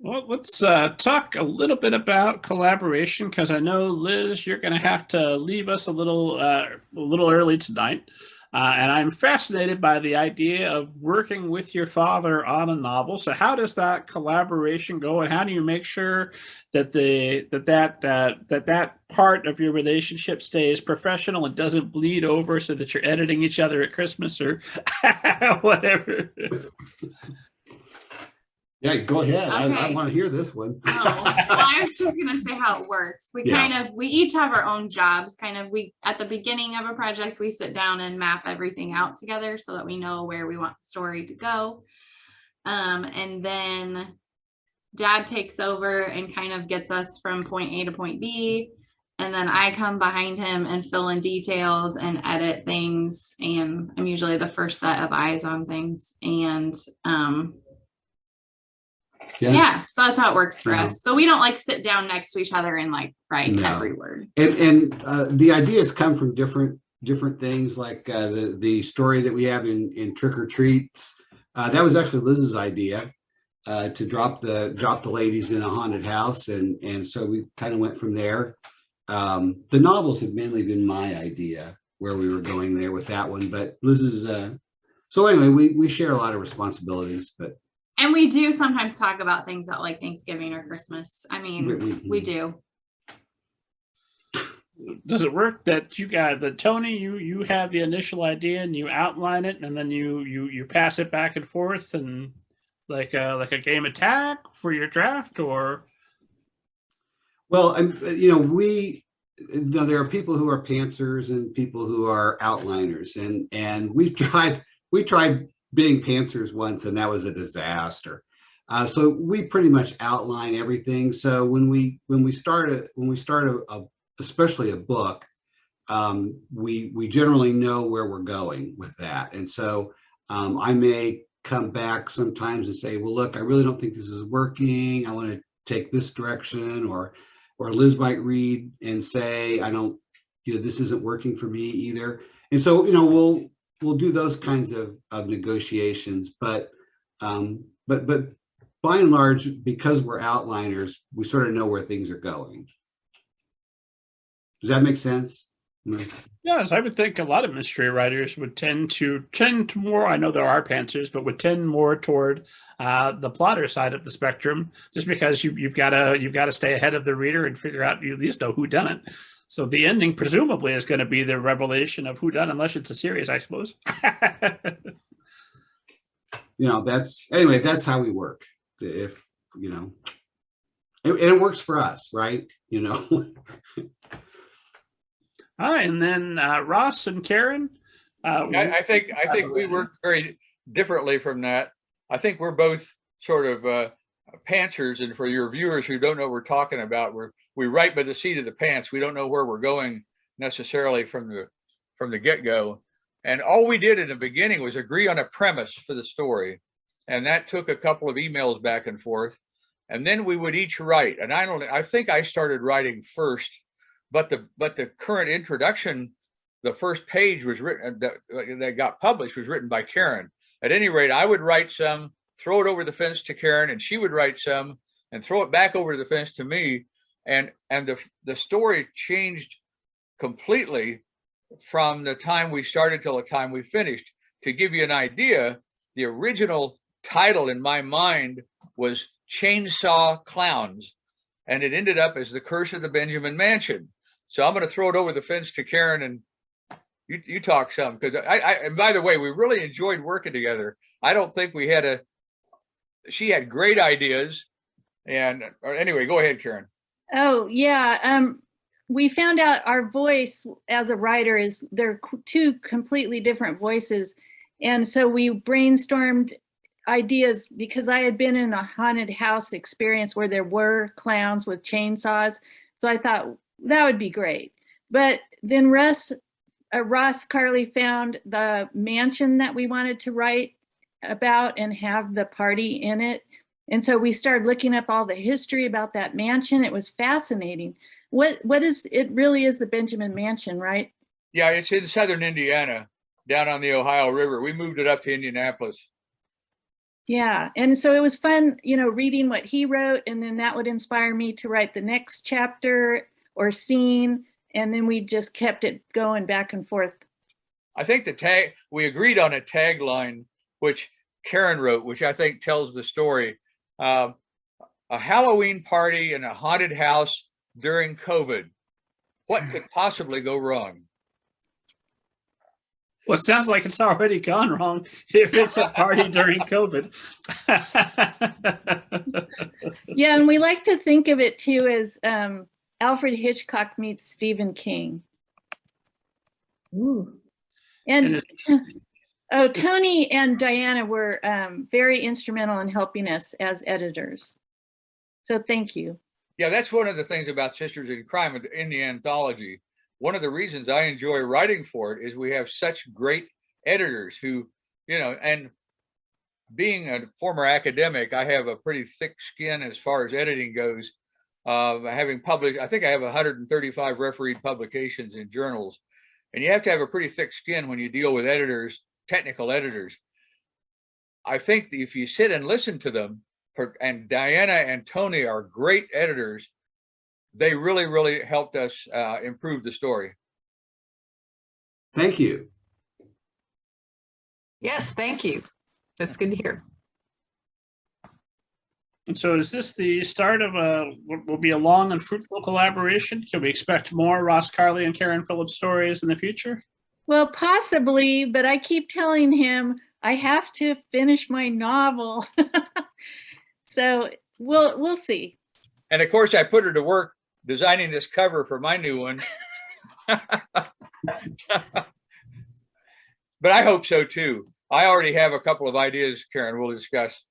Well, let's talk a little bit about collaboration because I know Liz, you're going to have to leave us a little early tonight, and I'm fascinated by the idea of working with your father on a novel. So, how does that collaboration go, and how do you make sure that that part of your relationship stays professional and doesn't bleed over, so that you're editing each other at Christmas or whatever? Yeah, go ahead. I Okay. want to hear this one. Oh, well, I was just gonna say how it works. We each have our own jobs. We at the beginning of a project, we sit down and map everything out together so that we know where we want the story to go. And then Dad takes over and kind of gets us from point A to point B. And then I come behind him and fill in details and edit things. And I'm usually the first set of eyes on things. And yeah, so that's how it works for us. So we don't like sit down next to each other and like write every word. And the ideas come from different things, like the story that we have in Trick or Treats. That was actually Liz's idea, to drop the ladies in a haunted house, and so we kind of went from there. The novels have mainly been my idea, where we were going there with that one, but Liz's. So anyway, we share a lot of responsibilities, but. And we do sometimes talk about things at like Thanksgiving or Christmas. I mean, we do. Does it work that Tony, you have the initial idea and you outline it, and then you pass it back and forth, and like a game of tag for your draft? Or Well, there are people who are pantsers and people who are outliners, and we tried being pantsers once, and that was a disaster. So we pretty much outline everything. So when we start especially a book, we generally know where we're going with that. And so I may come back sometimes and say, well, look, I really don't think this is working. I want to take this direction, or Liz might read and say, I don't, this isn't working for me either. And so, we'll do those kinds of negotiations, but by and large, because we're outliners, we sort of know where things are going. Does that make sense? yes, I would think a lot of mystery writers would tend to more. I know there are pantsers, but would tend more toward the plotter side of the spectrum, just because you've got to stay ahead of the reader and figure out, you at least know who done it. So the ending presumably is going to be the revelation of who done, unless it's a series, I suppose. That's how we work. If and it works for us, right? And then Ross and Karen. I think we work very differently from that. I think we're both sort of pantsers, and for your viewers who don't know what we're talking about, we write by the seat of the pants. We don't know where we're going necessarily from the get-go. And all we did in the beginning was agree on a premise for the story. And that took a couple of emails back and forth. And then we would each write. And I think I started writing first, but the current introduction, the first page was written, that got published, was written by Karen. At any rate, I would write some, throw it over the fence to Karen, and she would write some and throw it back over the fence to me. And the story changed completely from the time we started till the time we finished. To give you an idea, the original title in my mind was Chainsaw Clowns, and it ended up as The Curse of the Benjamin Mansion. So I'm going to throw it over the fence to Karen, and you talk some, because and by the way, we really enjoyed working together. I don't think she had great ideas, and anyway, go ahead, Karen. Oh yeah, we found out our voice as a writer is, they're two completely different voices, and so we brainstormed ideas, because I had been in a haunted house experience where there were clowns with chainsaws, so I thought that would be great. But then Ross Carley found the mansion that we wanted to write about and have the party in it. And so we started looking up all the history about that mansion. It was fascinating. What is it? Really is the Benjamin Mansion, right? Yeah, it's in southern Indiana, down on the Ohio River. We moved it up to Indianapolis. Yeah, and so it was fun, reading what he wrote, and then that would inspire me to write the next chapter or scene, and then we just kept it going back and forth. I think we agreed on a tagline, which Karen wrote, which I think tells the story. A Halloween party in a haunted house during COVID. What could possibly go wrong? Well, it sounds like it's already gone wrong if it's a party during COVID. Yeah, and we like to think of it too as Alfred Hitchcock meets Stephen King. Ooh. And Tony and Diana were very instrumental in helping us as editors. So thank you. Yeah, that's one of the things about Sisters in Crime in the anthology. One of the reasons I enjoy writing for it is we have such great editors who, and being a former academic, I have a pretty thick skin as far as editing goes. Having published, I think I have 135 refereed publications in journals. And you have to have a pretty thick skin when you deal with editors, technical editors. I think that if you sit and listen to them, and Diana and Tony are great editors, they really, really helped us improve the story. Thank you. Yes, thank you. That's good to hear. And so is this the start of what will be a long and fruitful collaboration? Can we expect more Ross Carley and Karen Phillips stories in the future? Well, possibly, but I keep telling him I have to finish my novel. So we'll see. And of course, I put her to work designing this cover for my new one. But I hope so too. I already have a couple of ideas, Karen, we'll discuss.